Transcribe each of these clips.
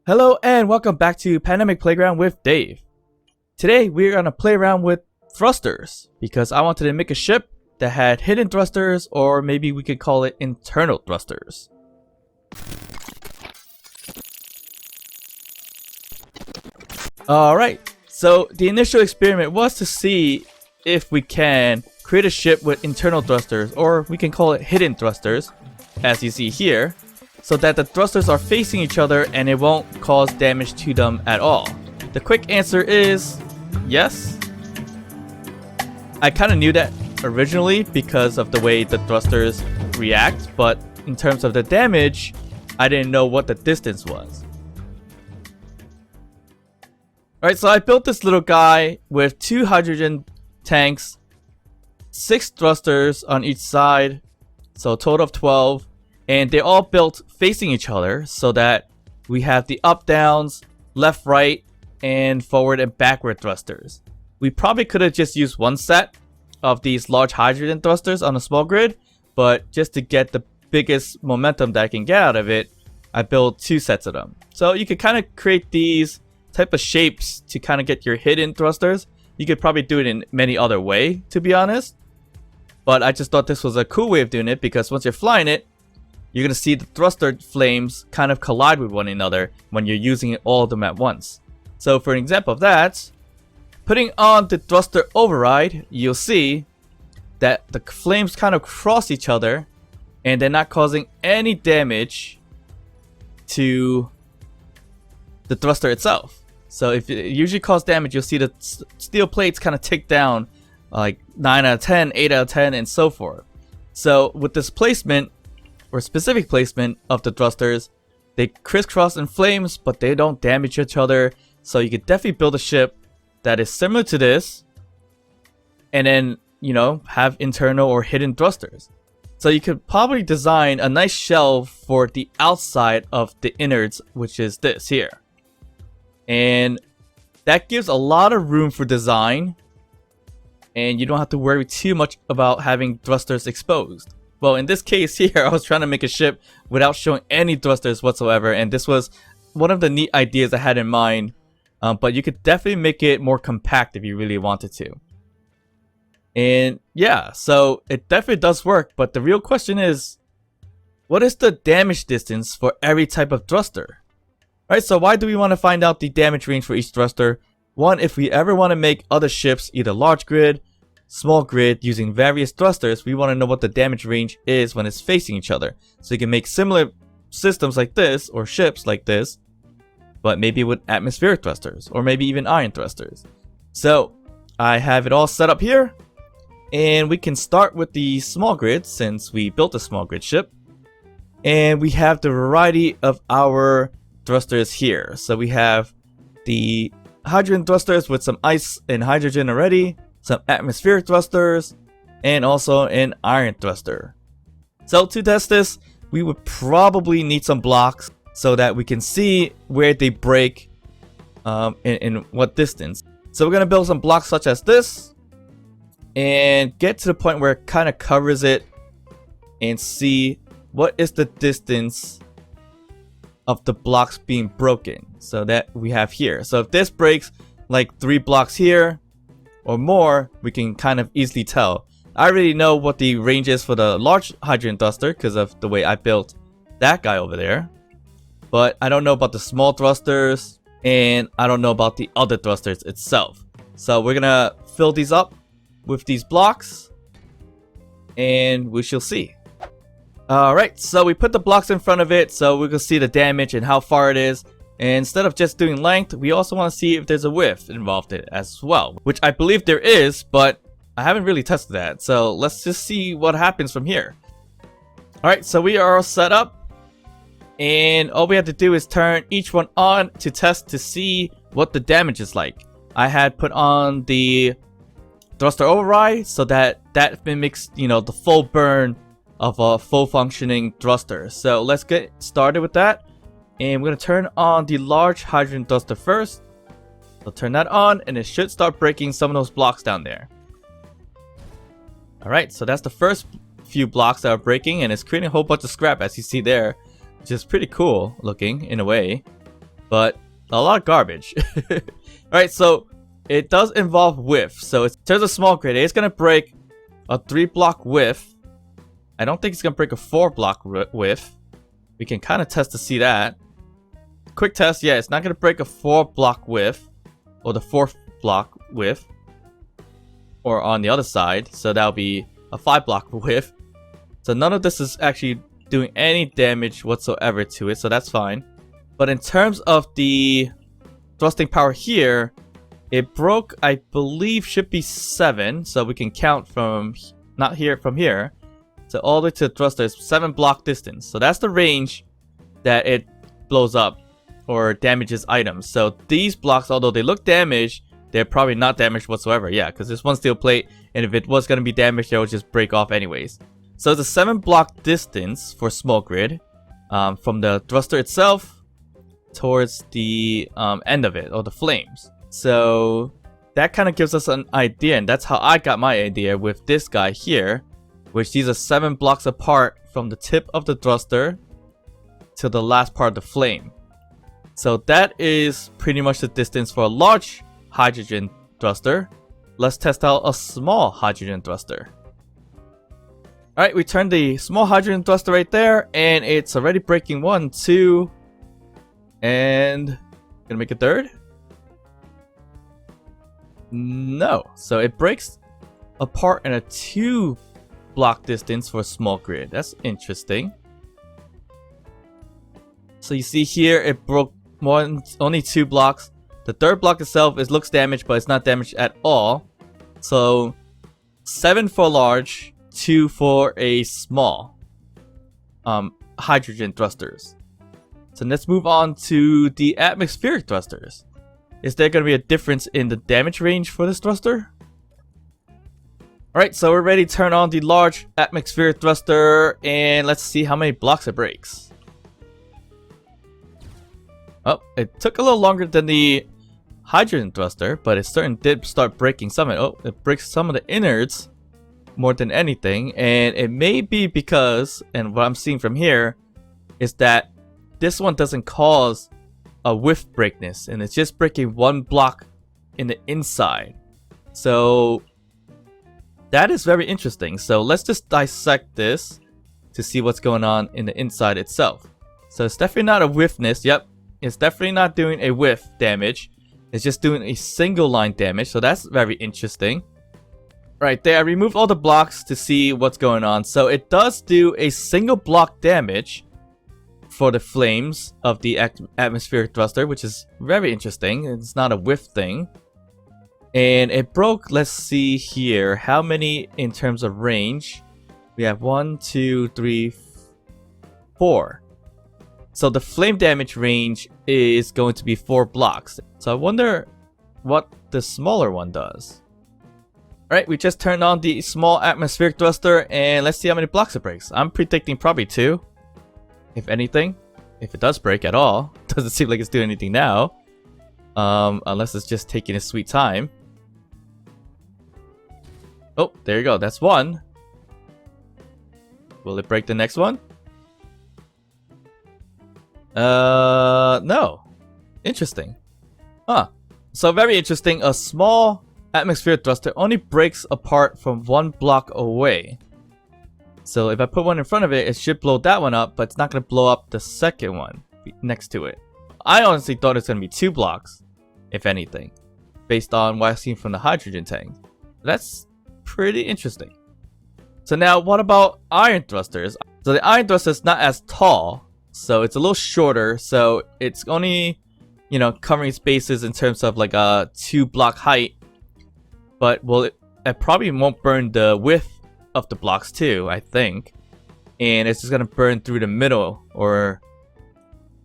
Hello and welcome back to Pandemic Playground with Dave. Today we're going to play around with thrusters because I wanted to make a ship that had hidden thrusters, or maybe we could call it internal thrusters. Alright, so the initial experiment was to see if we can create a ship with internal thrusters, or we can call it hidden thrusters, as you see here, so that the thrusters are facing each other and it won't cause damage to them at all. The quick answer is yes. I kind of knew that originally because of the way the thrusters react, but in terms of the damage, I didn't know what the distance was. Alright, so I built this little guy with 2 hydrogen tanks, 6 thrusters on each side, so a total of 12. And they're all built facing each other so that we have the up, downs, left, right, and forward and backward thrusters. We probably could have just used one set of these large hydrogen thrusters on a small grid, but just to get the biggest momentum that I can get out of it, I built 2 sets of them. So you could kind of create these type of shapes to kind of get your hidden thrusters. You could probably do it in many other ways, to be honest. But I just thought this was a cool way of doing it because once you're flying it, you're going to see the thruster flames kind of collide with one another when you're using all of them at once. So for an example of that, putting on the thruster override, you'll see that the flames kind of cross each other and they're not causing any damage to the thruster itself. So if it usually causes damage, you'll see the steel plates kind of tick down like 9 out of 10, 8 out of 10, and so forth. So with this placement, or specific placement of the thrusters, they crisscross in flames, but they don't damage each other. So you could definitely build a ship that is similar to this, and then, you know, have internal or hidden thrusters. So you could probably design a nice shell for the outside of the innards, which is this here. And that gives a lot of room for design, and you don't have to worry too much about having thrusters exposed. Well, in this case here, I was trying to make a ship without showing any thrusters whatsoever, and this was one of the neat ideas I had in mind, but you could definitely make it more compact if you really wanted to. And yeah, so it definitely does work, but the real question is, what is the damage distance for every type of thruster? Right, so why do we want to find out the damage range for each thruster? One, if we ever want to make other ships, either large grid, small grid, using various thrusters, we want to know what the damage range is when it's facing each other. So you can make similar systems like this, or ships like this, but maybe with atmospheric thrusters, or maybe even ion thrusters. So I have it all set up here, and we can start with the small grid since we built a small grid ship. And we have the variety of our thrusters here. So we have the hydrogen thrusters with some ice and hydrogen already, some atmospheric thrusters, and also an iron thruster. So to test this, we would probably need some blocks so that we can see where they break in what distance. So we're going to build some blocks such as this and get to the point where it kind of covers it and see what is the distance of the blocks being broken, so that we have here. So if this breaks like 3 blocks here or more, we can kind of easily tell. I already know what the range is for the large hydrogen thruster because of the way I built that guy over there, but I don't know about the small thrusters, and I don't know about the other thrusters itself. So we're gonna fill these up with these blocks and we shall see. Alright, so we put the blocks in front of it so we can see the damage and how far it is. And instead of just doing length, we also want to see if there's a width involved in it as well, which I believe there is, but I haven't really tested that. So let's just see what happens from here. Alright, so we are all set up, and all we have to do is turn each one on to test to see what the damage is like. I had put on the thruster override so that mimics, you know, the full burn of a full functioning thruster. So let's get started with that. And we're going to turn on the large hydrogen thruster first. So turn that on and it should start breaking some of those blocks down there. Alright, so that's the first few blocks that are breaking, and it's creating a whole bunch of scrap as you see there, which is pretty cool looking in a way. but a lot of garbage. Alright, so it does involve whiff. So in terms of small grid, it's gonna break a 3-block whiff. I don't think it's gonna break a 4-block whiff. We can kind of test to see that. Quick test, yeah, it's not gonna break a 4-block whiff, or the 4th block whiff, or on the other side, so that'll be a 5-block whiff. So none of this is actually doing any damage whatsoever to it, so that's fine. But in terms of the thrusting power here, it broke, I believe, should be 7, so we can count from, not here, from here, so all the way to the thruster is 7-block distance. So that's the range that it blows up or damages items. So these blocks, although they look damaged, they're probably not damaged whatsoever. Yeah, because this one's steel plate, and if it was going to be damaged, it would just break off anyways. So it's a 7-block distance for small grid from the thruster itself towards the end of it, or the flames. So that kind of gives us an idea, and that's how I got my idea with this guy here, which these are 7 blocks apart from the tip of the thruster to the last part of the flame. So that is pretty much the distance for a large hydrogen thruster. Let's test out a small hydrogen thruster. Alright, we turned the small hydrogen thruster right there, and it's already breaking 1, 2, and gonna make a 3rd? No. So it breaks apart in a 2-block distance for a small grid. That's interesting. So you see here, it broke only 2 blocks. The 3rd block itself looks damaged, but it's not damaged at all. So 7 for large, 2 for a small hydrogen thrusters. So let's move on to the atmospheric thrusters. Is there going to be a difference in the damage range for this thruster? Alright, so we're ready to turn on the large atmospheric thruster, and let's see how many blocks it breaks. Oh, it took a little longer than the hydrogen thruster, but it certainly did start breaking some of it. Oh, it breaks some of the innards more than anything, and it may be because, and what I'm seeing from here, is that this one doesn't cause a whiff breakness, and it's just breaking 1 block in the inside. So that is very interesting. So let's just dissect this to see what's going on in the inside itself. So it's definitely not a whiffness. Yep, it's definitely not doing a whiff damage. It's just doing a single line damage, so that's very interesting. Right there, I removed all the blocks to see what's going on. So it does do a single block damage for the flames of the atmospheric thruster, which is very interesting. It's not a whiff thing. And it broke, let's see here, how many in terms of range? We have 1, 2, 3, 4. So the flame damage range is going to be 4 blocks. So I wonder what the smaller one does. Alright, we just turned on the small atmospheric thruster, and let's see how many blocks it breaks. I'm predicting probably 2, if anything. If it does break at all. Doesn't seem like it's doing anything now. Unless it's just taking its sweet time. Oh, there you go. That's 1. Will it break the next one? No. Interesting. Huh. So very interesting. A small atmospheric thruster only breaks apart from 1 block away. So if I put one in front of it, it should blow that one up, but it's not going to blow up the second one next to it. I honestly thought it's going to be 2 blocks, if anything, based on what I've seen from the hydrogen tank. That's pretty interesting. So now, what about iron thrusters? So the iron thruster is not as tall, so it's a little shorter, so it's only, you know, covering spaces in terms of like a 2-block height. But, well, it probably won't burn the width of the blocks too, I think. And it's just gonna burn through the middle, or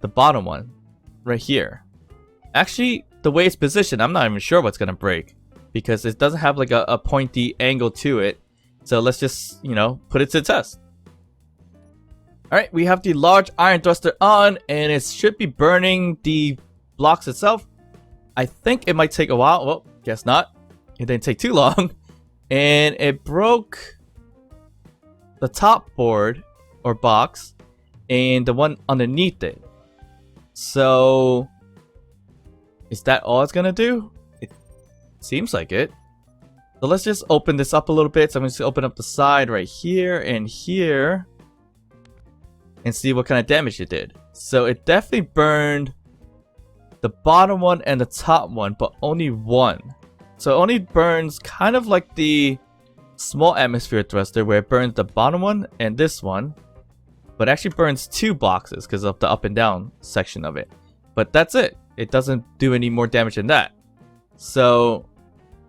the bottom one, right here. Actually, the way it's positioned, I'm not even sure what's gonna break, because it doesn't have like a pointy angle to it. So let's just, you know, put it to the test. Alright, we have the large iron thruster on, and it should be burning the blocks itself. I think it might take a while. Well, guess not. It didn't take too long. And it broke the top board, or box, and the one underneath it. So Is that all it's gonna do? It seems like it. So let's just open this up a little bit. So I'm just gonna open up the side right here and here and see what kind of damage it did. So it definitely burned the bottom one and the top one, but only one. So it only burns kind of like the small atmosphere thruster where it burns the bottom one and this one, but actually burns 2 boxes because of the up and down section of it. But that's it. It doesn't do any more damage than that. So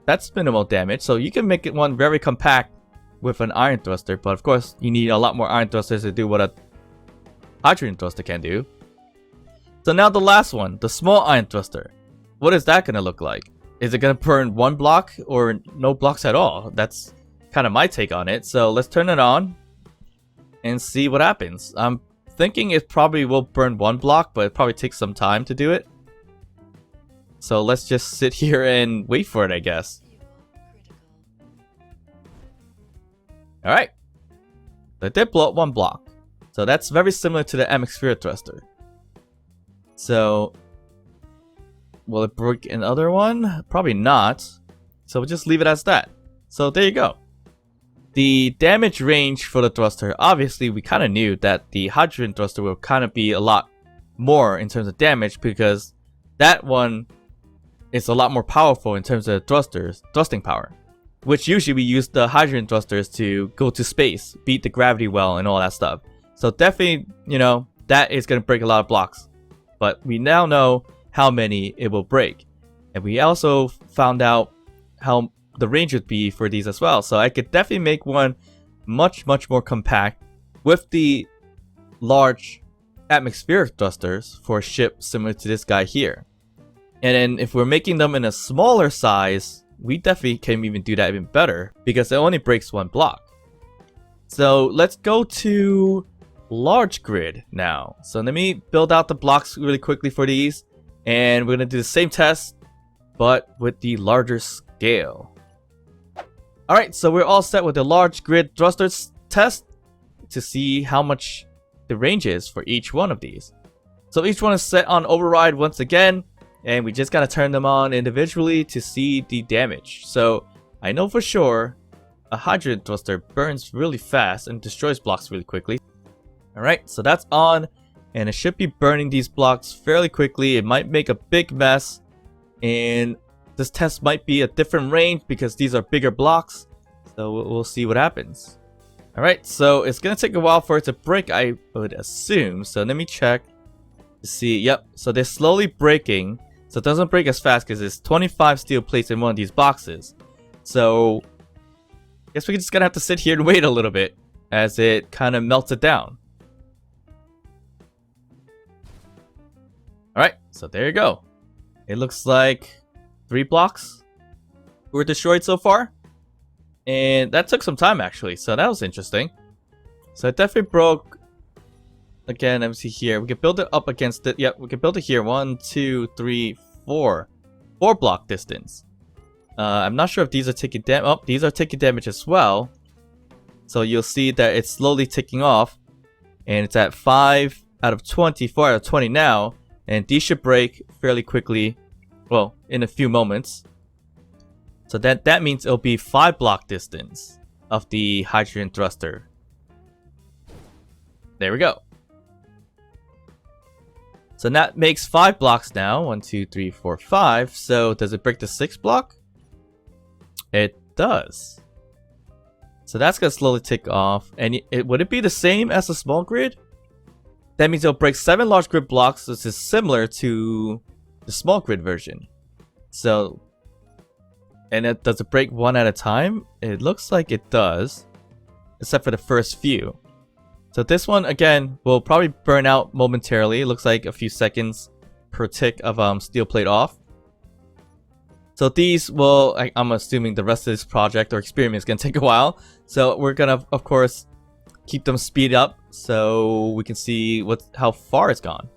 that's minimal damage. So you can make it one very compact with an iron thruster, but of course you need a lot more iron thrusters to do what a hydrogen thruster can do. So now the last one, the small iron thruster. What is that gonna look like? Is it gonna burn 1 block or no blocks at all? That's kind of my take on it. So let's turn it on and see what happens. I'm thinking it probably will burn 1 block, but it probably takes some time to do it. So let's just sit here and wait for it, I guess. Alright. It did blow up 1 block. So that's very similar to the MX Sphere thruster. So will it break another one? Probably not. So we'll just leave it as that. So there you go. The damage range for the thruster, obviously we kind of knew that the hydrogen thruster will kind of be a lot more in terms of damage because that one is a lot more powerful in terms of thrusting power. Which usually we use the hydrogen thrusters to go to space, beat the gravity well and all that stuff. So definitely, you know, that is going to break a lot of blocks. But we now know how many it will break. And we also found out how the range would be for these as well. So I could definitely make one much more compact with the large atmospheric thrusters for a ship similar to this guy here. And then if we're making them in a smaller size, we definitely can even do that even better because it only breaks 1 block. So let's go to large grid now. So let me build out the blocks really quickly for these, and we're gonna do the same test but with the larger scale. Alright, so we're all set with the large grid thrusters test to see how much the range is for each one of these. So each one is set on override once again, and we just gotta turn them on individually to see the damage. So I know for sure a hydrogen thruster burns really fast and destroys blocks really quickly. Alright, so that's on, and it should be burning these blocks fairly quickly. It might make a big mess, and this test might be a different range because these are bigger blocks. So we'll see what happens. Alright, so it's gonna take a while for it to break, I would assume. So let me check to see. Yep, so they're slowly breaking. So it doesn't break as fast because there's 25 steel plates in one of these boxes. So I guess we're just gonna have to sit here and wait a little bit as it kind of melts it down. Alright, so there you go. It looks like 3 blocks were destroyed so far. And that took some time actually, so that was interesting. So it definitely broke. Again, let me see here. We can build it up against it. Yep, we can build it here. 1, 2, 3, 4. 4 block distance. I'm not sure if these are taking damage. Oh, these are taking damage as well. So you'll see that it's slowly ticking off. And it's at 5 out of 20, 4 out of 20 now. And these should break fairly quickly. Well, in a few moments. So that means it'll be 5 block distance of the hydrogen thruster. There we go. So that makes 5 blocks now. 1, 2, 3, 4, 5. So does it break the 6th block? It does. So that's gonna slowly tick off. And would it be the same as a small grid? That means it'll break 7 large grid blocks, which is similar to the small grid version. So, and does it break 1 at a time? It looks like it does, except for the first few. So this one, again, will probably burn out momentarily. It looks like a few seconds per tick of steel plate off. So these will, I'm assuming the rest of this project or experiment is going to take a while. So we're going to, of course, keep them speed up so we can see how far it's gone.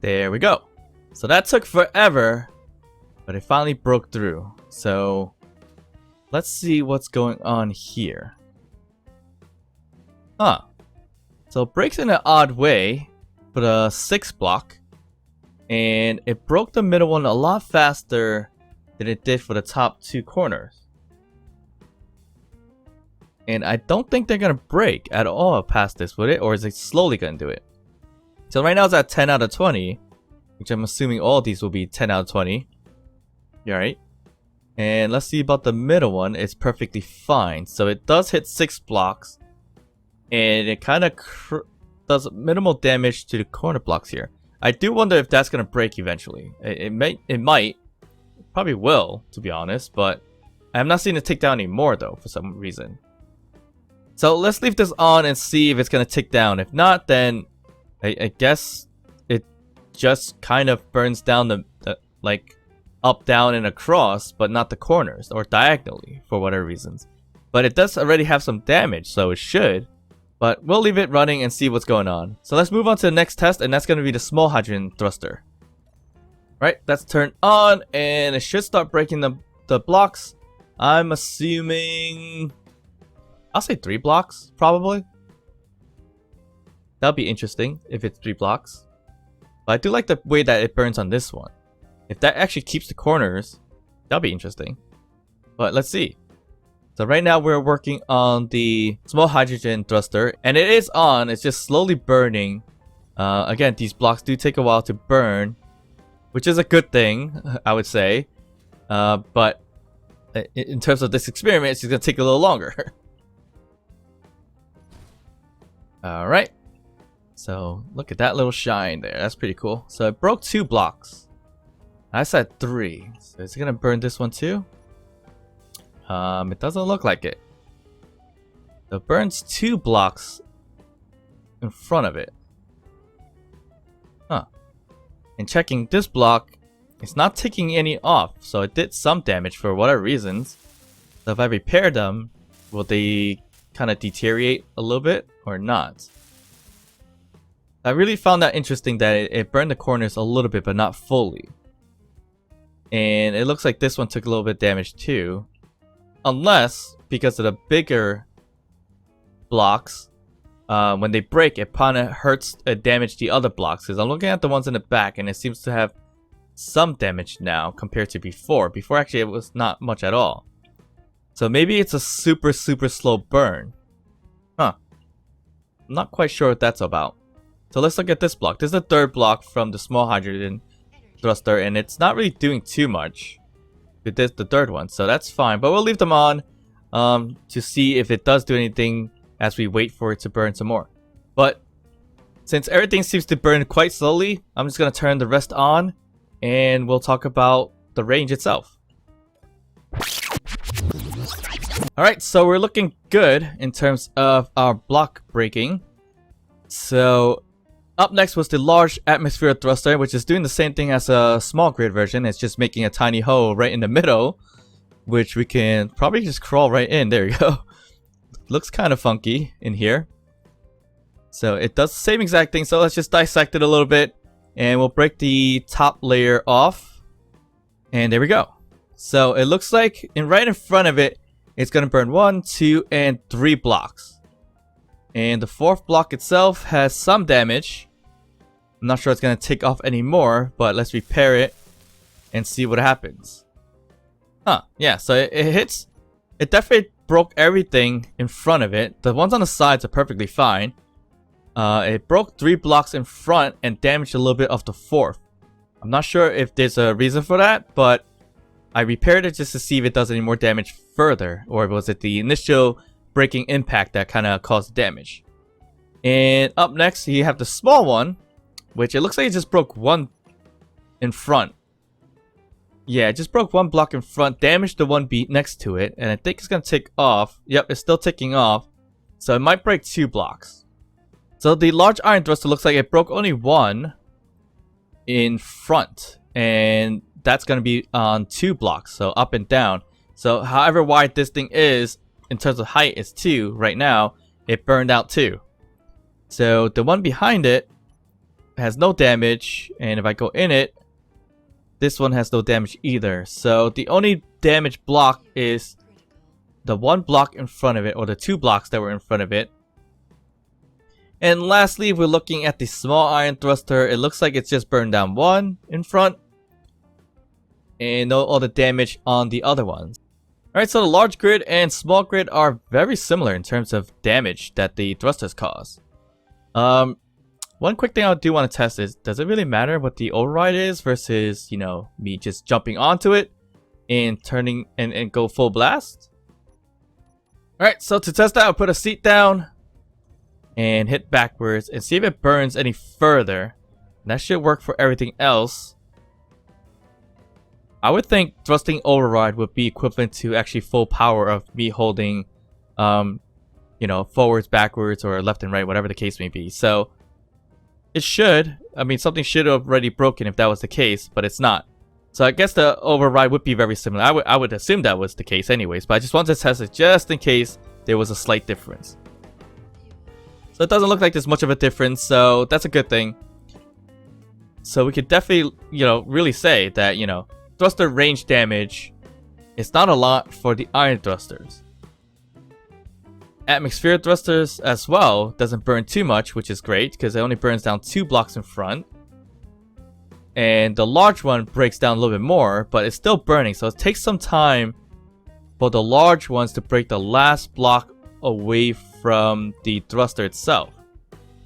There we go. So that took forever, but it finally broke through. So let's see what's going on here. Huh. So it breaks in an odd way for the 6 block. And it broke the middle one a lot faster than it did for the top 2 corners. And I don't think they're gonna break at all past this, would it? Or is it slowly gonna do it? So right now it's at 10 out of 20, which I'm assuming all these will be 10 out of 20. Alright. And let's see about the middle one. It's perfectly fine. So it does hit 6 blocks. And it kind of does minimal damage to the corner blocks here. I do wonder if that's gonna break eventually. It might. Probably will, to be honest, but I'm not seeing it tick down anymore though, for some reason. So let's leave this on and see if it's gonna tick down. If not, then I guess it just kind of burns down the like up, down, and across, but not the corners or diagonally for whatever reasons. But it does already have some damage, so it should. But we'll leave it running and see what's going on. So let's move on to the next test, and that's gonna be the small hydrogen thruster. Right, that's turned on, and it should start breaking the blocks. I'm assuming, I'll say 3 blocks, probably. That'll be interesting if it's 3 blocks. But I do like the way that it burns on this one. If that actually keeps the corners, that'll be interesting. But let's see. So right now we're working on the small hydrogen thruster, and it is on. It's just slowly burning. Again, these blocks do take a while to burn, which is a good thing, I would say. But in terms of this experiment, it's just gonna take a little longer. Alright. So look at that little shine there. That's pretty cool. So it broke 2 blocks. I said 3. So is it gonna burn this one too? It doesn't look like it. So it burns 2 blocks in front of it. Huh. And checking this block, it's not ticking any off, so it did some damage for whatever reasons. So if I repair them, will they kind of deteriorate a little bit or not? I really found that interesting that it burned the corners a little bit, but not fully. And it looks like this one took a little bit of damage too. Unless, because of the bigger blocks, when they break, it kind of hurts damage the other blocks. Because I'm looking at the ones in the back, and it seems to have some damage now compared to before. Before, actually, it was not much at all. So maybe it's a super slow burn. Huh. I'm not quite sure what that's about. So let's look at this block. This is the 3rd block from the small hydrogen thruster, and it's not really doing too much. It did the 3rd one, so that's fine. But we'll leave them on to see if it does do anything as we wait for it to burn some more. But since everything seems to burn quite slowly, I'm just going to turn the rest on, and we'll talk about the range itself. Alright, so we're looking good in terms of our block breaking. So up next was the large atmosphere thruster, which is doing the same thing as a small grid version. It's just making a tiny hole right in the middle, which we can probably just crawl right in. There you go. Looks kind of funky in here. So it does the same exact thing. So let's just dissect it a little bit, and we'll break the top layer off. And there we go. So it looks like right in front of it, it's going to burn 1, 2, and 3 blocks. And the 4th block itself has some damage. I'm not sure it's going to take off anymore, but let's repair it and see what happens. Huh, yeah, so it hits. It definitely broke everything in front of it. The ones on the sides are perfectly fine. It broke 3 blocks in front and damaged a little bit of the 4th. I'm not sure if there's a reason for that, but I repaired it just to see if it does any more damage further, or was it the initial breaking impact that kind of caused damage. And up next, you have the small one, which it looks like it just broke 1 in front. Yeah, it just broke 1 block in front, damaged the one beat next to it, and I think it's gonna tick off. Yep, it's still ticking off, so it might break 2 blocks. So the large iron thruster looks like it broke only 1 in front, and that's gonna be on 2 blocks, so up and down. So however wide this thing is, in terms of height, is 2 right now, it burned out 2. So the one behind it has no damage, and if I go in it, this one has no damage either. So the only damage block is the 1 block in front of it, or the 2 blocks that were in front of it. And lastly, if we're looking at the small iron thruster, it looks like it's just burned down one in front. And no other damage on the other ones. Alright, so the large grid and small grid are very similar in terms of damage that the thrusters cause. One quick thing I do want to test is, does it really matter what the override is versus, you know, me just jumping onto it and turning and go full blast? Alright, so to test that, I'll put a seat down and hit backwards and see if it burns any further. That should work for everything else. I would think thrusting override would be equivalent to actually full power of me holding, you know, forwards, backwards, or left and right, whatever the case may be. So it should, I mean, something should have already broken if that was the case, but it's not. So I guess the override would be very similar. I would assume that was the case anyways, but I just wanted to test it just in case there was a slight difference. So it doesn't look like there's much of a difference, so that's a good thing. So we could definitely, you know, really say that, you know, thruster range damage is not a lot for the iron thrusters. Atmospheric thrusters as well doesn't burn too much, which is great because it only burns down 2 blocks in front. And the large one breaks down a little bit more, but it's still burning, so it takes some time for the large ones to break the last block away from the thruster itself.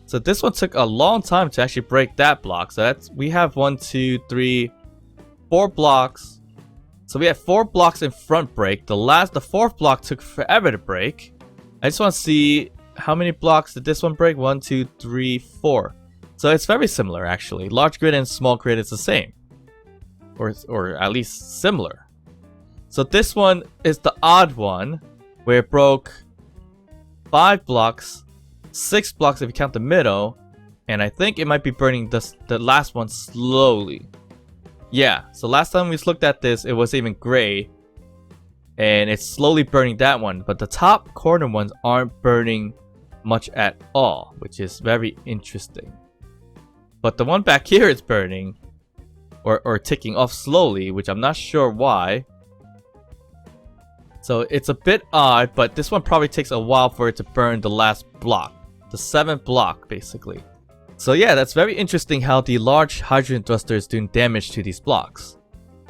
So this one took a long time to actually break that block. So that's, we have 1, 2, 3, 4 blocks. So we have 4 blocks in front break. The 4th block took forever to break. I just want to see how many blocks did this one break. 1, 2, 3, 4. So it's very similar actually. Large grid and small grid is the same, or at least similar. So this one is the odd one, where it broke 5 blocks, 6 blocks if you count the middle, and I think it might be burning the last one slowly. Yeah, so last time we looked at this, it was even gray, and it's slowly burning that one, but the top corner ones aren't burning much at all, which is very interesting. But the one back here is burning, or ticking off slowly, which I'm not sure why. So it's a bit odd, but this one probably takes a while for it to burn the last block. The 7th block, basically. So yeah, that's very interesting how the large hydrogen thruster is doing damage to these blocks.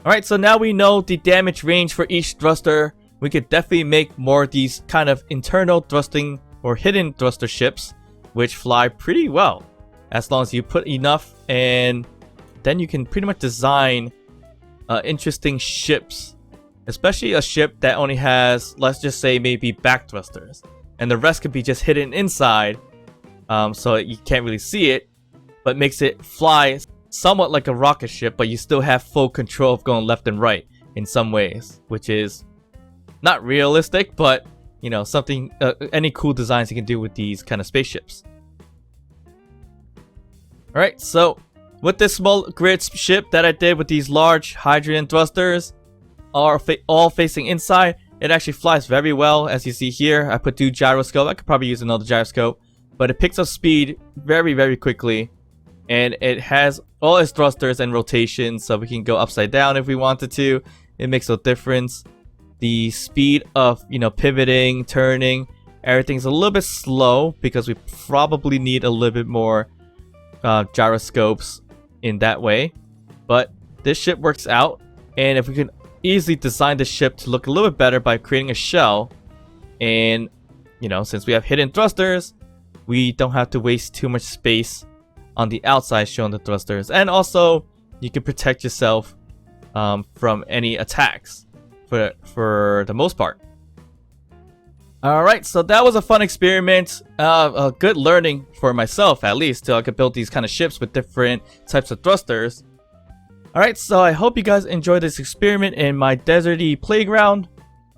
Alright, so now we know the damage range for each thruster. We could definitely make more of these kind of internal thrusting or hidden thruster ships, which fly pretty well. As long as you put enough, and then you can pretty much design interesting ships. Especially a ship that only has, let's just say, maybe back thrusters. And the rest could be just hidden inside, so you can't really see it, but makes it fly somewhat like a rocket ship, but you still have full control of going left and right in some ways, which is not realistic, but, you know, something, any cool designs you can do with these kind of spaceships. Alright, so with this small grid ship that I did with these large hydrogen thrusters, all facing inside, it actually flies very well. As you see here, I put 2 gyroscope. I could probably use another gyroscope, but it picks up speed very, very quickly, and it has all its thrusters and rotations, so we can go upside down if we wanted to. It makes no difference. The speed of, you know, pivoting, turning, everything's a little bit slow because we probably need a little bit more gyroscopes in that way, but this ship works out. And if we can easily design the ship to look a little bit better by creating a shell, and, you know, since we have hidden thrusters, we don't have to waste too much space on the outside showing the thrusters, and you can protect yourself from any attacks for the most part. Alright, so that was a fun experiment, a good learning for myself at least, till I could build these kind of ships with different types of thrusters. Alright, so I hope you guys enjoyed this experiment in my deserty playground.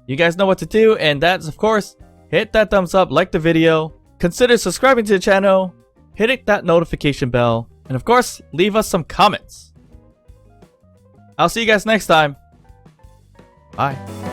You guys know what to do, and that's, of course, hit that thumbs up, like the video, consider subscribing to the channel, hitting that notification bell, and of course, leave us some comments. I'll see you guys next time. Bye.